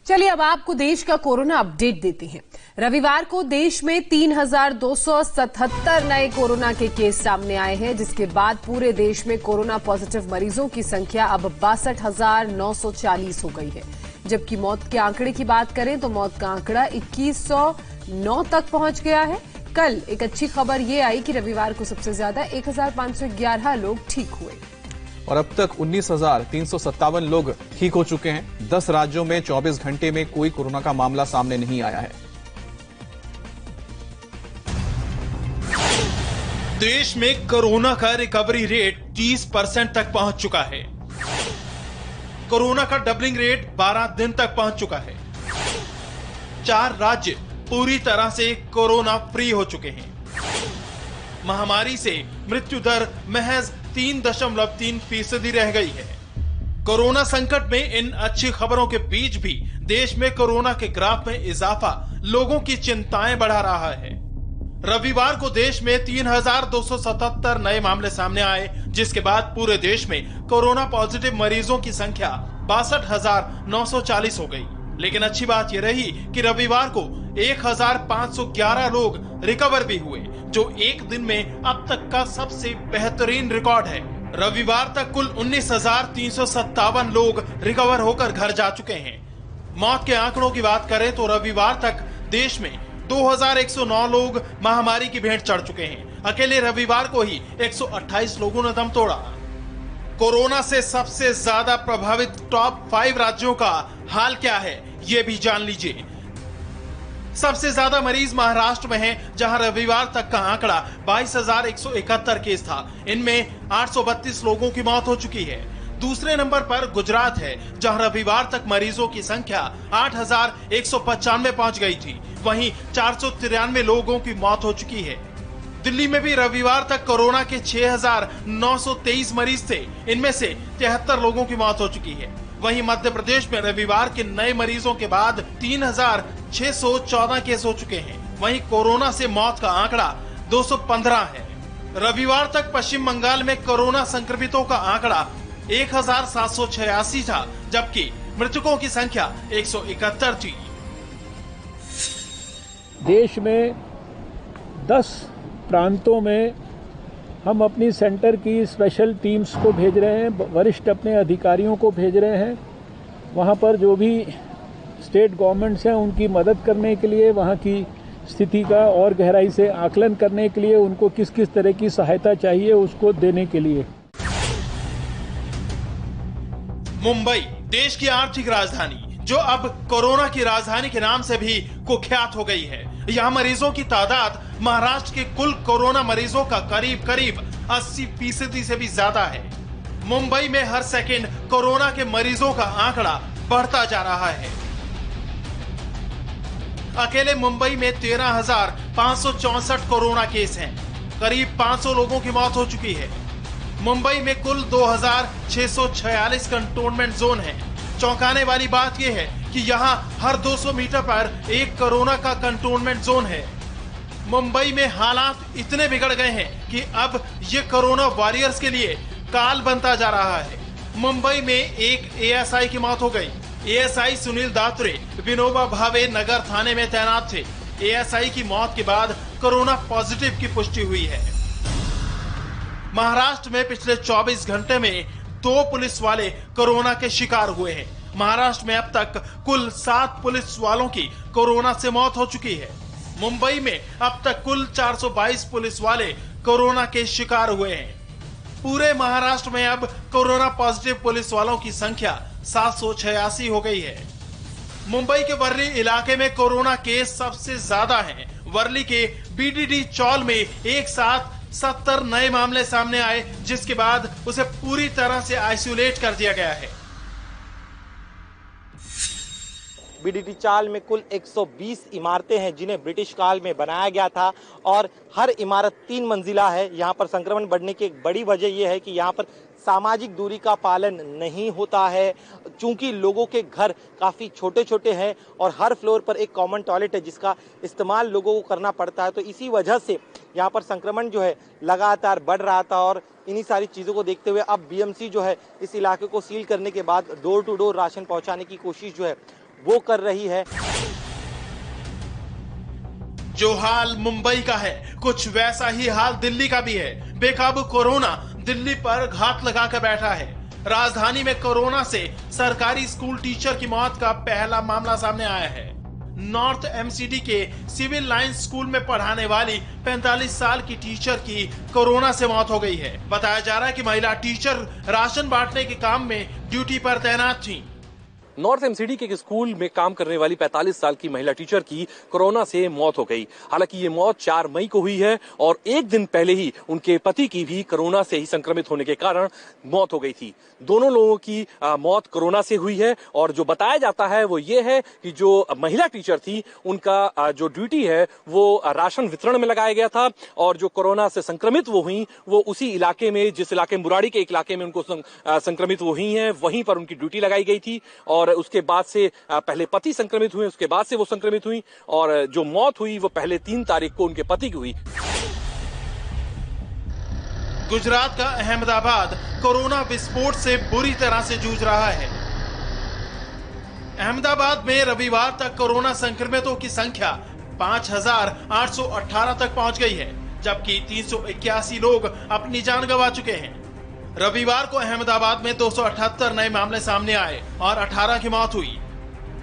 चलिए अब आपको देश का कोरोना अपडेट देते हैं। रविवार को देश में 3,277 नए कोरोना के केस सामने आए हैं, जिसके बाद पूरे देश में कोरोना पॉजिटिव मरीजों की संख्या अब 62,940 हो गई है। जबकि मौत के आंकड़े की बात करें तो मौत का आंकड़ा 2109 तक पहुंच गया है। कल एक अच्छी खबर ये आई कि रविवार को सबसे ज्यादा 1,511 लोग ठीक हुए और अब तक 19,357 लोग ठीक हो चुके हैं। 10 राज्यों में 24 घंटे में कोई कोरोना का मामला सामने नहीं आया है। देश में कोरोना का रिकवरी रेट 30% तक पहुंच चुका है। कोरोना का डबलिंग रेट 12 दिन तक पहुंच चुका है। 4 राज्य पूरी तरह से कोरोना फ्री हो चुके हैं। महामारी से मृत्यु दर महज 3.3% रह गई है। कोरोना संकट में इन अच्छी खबरों के बीच भी देश में कोरोना के ग्राफ में इजाफा लोगों की चिंताएं बढ़ा रहा है। रविवार को देश में 3,277 नए मामले सामने आए, जिसके बाद पूरे देश में कोरोना पॉजिटिव मरीजों की संख्या 62,940 हो गई। लेकिन अच्छी बात यह रही कि रविवार को 1,511 लोग रिकवर भी हुए, जो एक दिन में अब तक का सबसे बेहतरीन रिकॉर्ड है। रविवार तक कुल 19,357 लोग रिकवर होकर घर जा चुके हैं। मौत के आंकड़ों की बात करें तो रविवार तक देश में 2,109 लोग महामारी की भेंट चढ़ चुके हैं। अकेले रविवार को ही 128 लोगों ने दम तोड़ा। कोरोना से सबसे ज्यादा प्रभावित टॉप 5 राज्यों का हाल क्या है, ये भी जान लीजिए। सबसे ज्यादा मरीज महाराष्ट्र में हैं, जहां रविवार तक का आंकड़ा 22,171 केस था। इनमें 832 लोगों की मौत हो चुकी है। दूसरे नंबर पर गुजरात है, जहां रविवार तक मरीजों की संख्या 8,195 पहुंच गई थी। वहीं 493 लोगों की मौत हो चुकी है। दिल्ली में भी रविवार तक कोरोना के 6,923 मरीज थे। इनमें से 73 लोगों की मौत हो चुकी है। वहीं मध्य प्रदेश में रविवार के नए मरीजों के बाद 3,614 केस हो चुके हैं। वहीं कोरोना से मौत का आंकड़ा 215 है। रविवार तक पश्चिम बंगाल में कोरोना संक्रमितों का आंकड़ा 1,786 था, जबकि मृतकों की संख्या 171 थी। देश में 10 प्रांतों में हम अपनी सेंटर की स्पेशल टीम्स को भेज रहे हैं, वरिष्ठ अपने अधिकारियों को भेज रहे हैं। वहाँ पर जो भी स्टेट गवर्नमेंट्स हैं उनकी मदद करने के लिए, वहाँ की स्थिति का और गहराई से आकलन करने के लिए, उनको किस किस तरह की सहायता चाहिए उसको देने के लिए। मुंबई देश की आर्थिक राजधानी, जो अब कोरोना की राजधानी के नाम से भी कुख्यात हो गई है। यहाँ मरीजों की तादाद महाराष्ट्र के कुल कोरोना मरीजों का करीब 80% से भी ज्यादा है। मुंबई में हर सेकंड कोरोना के मरीजों का आंकड़ा बढ़ता जा रहा है। अकेले मुंबई में 13,564 कोरोना केस हैं। करीब 500 लोगों की मौत हो चुकी है। मुंबई में कुल 2,646 कंटोनमेंट जोन है। चौंकाने वाली बात यह है कि यहाँ हर 200 मीटर पर एक कोरोना का कंटोनमेंट जोन है। मुंबई में हालात इतने बिगड़ गए हैं कि अब ये कोरोना वॉरियर्स के लिए काल बनता जा रहा है। मुंबई में एक एएसआई की मौत हो गई। एएसआई सुनील दात्रे विनोबा भावे नगर थाने में तैनात थे। एएसआई की मौत के बाद कोरोना पॉजिटिव की पुष्टि हुई है। महाराष्ट्र में पिछले 24 घंटे में 2 पुलिस वाले कोरोना के शिकार हुए हैं। महाराष्ट्र में अब तक कुल 7 पुलिस वालों की कोरोना से मौत हो चुकी है। मुंबई में अब तक कुल 422 पुलिस वाले कोरोना के शिकार हुए हैं। पूरे महाराष्ट्र में अब कोरोना पॉजिटिव पुलिस वालों की संख्या 786 हो गई है। मुंबई के वर्ली इलाके में कोरोना केस सबसे ज्यादा हैं। वर्ली के बीडीडी चौल में एक साथ 70 नए मामले सामने आए, जिसके बाद उसे पूरी तरह से आइसोलेट कर दिया गया है। बीडीडी चाल में कुल 120 इमारतें हैं, जिन्हें ब्रिटिश काल में बनाया गया था और हर इमारत 3 मंजिला है। यहाँ पर संक्रमण बढ़ने की एक बड़ी वजह यह है कि यहाँ पर सामाजिक दूरी का पालन नहीं होता है, चूंकि लोगों के घर काफ़ी छोटे छोटे हैं और हर फ्लोर पर एक कॉमन टॉयलेट है, जिसका इस्तेमाल लोगों को करना पड़ता है। तो इसी वजह से यहाँ पर संक्रमण जो है लगातार बढ़ रहा था और इन्हीं सारी चीज़ों को देखते हुए अब बीएमसी जो है इस इलाके को सील करने के बाद डोर टू डोर राशन पहुँचाने की कोशिश जो है वो कर रही है। जो हाल मुंबई का है, कुछ वैसा ही हाल दिल्ली का भी है। बेकाबू कोरोना दिल्ली पर घात लगाकर बैठा है। राजधानी में कोरोना से सरकारी स्कूल टीचर की मौत का पहला मामला सामने आया है। नॉर्थ एमसीडी के सिविल लाइंस स्कूल में पढ़ाने वाली 45 साल की टीचर की कोरोना से मौत हो गई है। बताया जा रहा है कि महिला टीचर राशन बांटने के काम में ड्यूटी पर तैनात थी। नॉर्थ एमसीडी के स्कूल में काम करने वाली 45 साल की महिला टीचर की कोरोना से मौत हो गई। हालांकि ये मौत 4 मई को हुई है और एक दिन पहले ही उनके पति की भी कोरोना से ही संक्रमित होने के कारण मौत हो गई थी। दोनों लोगों की मौत कोरोना से हुई है और जो बताया जाता है वो ये है कि जो महिला टीचर थी उनका जो ड्यूटी है वो राशन वितरण में लगाया गया था और जो कोरोना से संक्रमित वो हुई वो उसी इलाके में, जिस इलाके मुरारी के एक इलाके में उनको संक्रमित वो हुई है, वहीं पर उनकी ड्यूटी लगाई गई थी। और उसके बाद से पहले पति संक्रमित हुए, उसके बाद से वो संक्रमित हुई और जो मौत हुई वो पहले 3 तारीख को उनके पति की हुई। गुजरात का अहमदाबाद कोरोना विस्फोट से बुरी तरह से जूझ रहा है। अहमदाबाद में रविवार तक कोरोना संक्रमितों की संख्या 5,818 तक पहुंच गई है, जबकि 381 लोग अपनी जान गंवा चुके हैं। रविवार को अहमदाबाद में 278 नए मामले सामने आए और 18 की मौत हुई।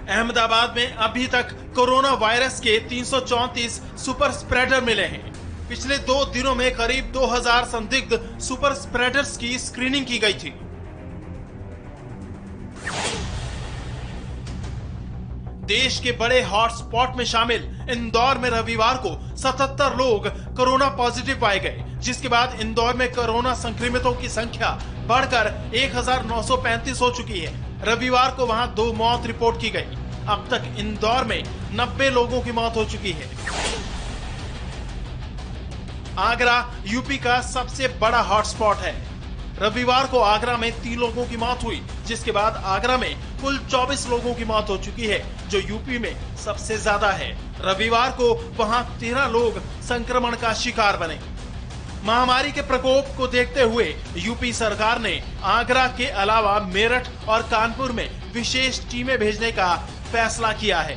अहमदाबाद में अभी तक कोरोना वायरस के 334 सुपर स्प्रेडर मिले हैं। पिछले 2 दिनों में करीब 2000 संदिग्ध सुपर स्प्रेडर्स की स्क्रीनिंग की गई थी। देश के बड़े हॉटस्पॉट में शामिल इंदौर में रविवार को 77 लोग कोरोना पॉजिटिव पाए गए, जिसके बाद इंदौर में कोरोना संक्रमितों की संख्या बढ़कर 1935 हो चुकी है। रविवार को वहां 2 मौत रिपोर्ट की गई। अब तक इंदौर में 90 लोगों की मौत हो चुकी है। आगरा यूपी का सबसे बड़ा हॉटस्पॉट है। रविवार को आगरा में 3 लोगों की मौत हुई, जिसके बाद आगरा में कुल 24 लोगों की मौत हो चुकी है, जो यूपी में सबसे ज्यादा है। रविवार को वहां 13 लोग संक्रमण का शिकार बने। महामारी के प्रकोप को देखते हुए यूपी सरकार ने आगरा के अलावा मेरठ और कानपुर में विशेष टीमें भेजने का फैसला किया है।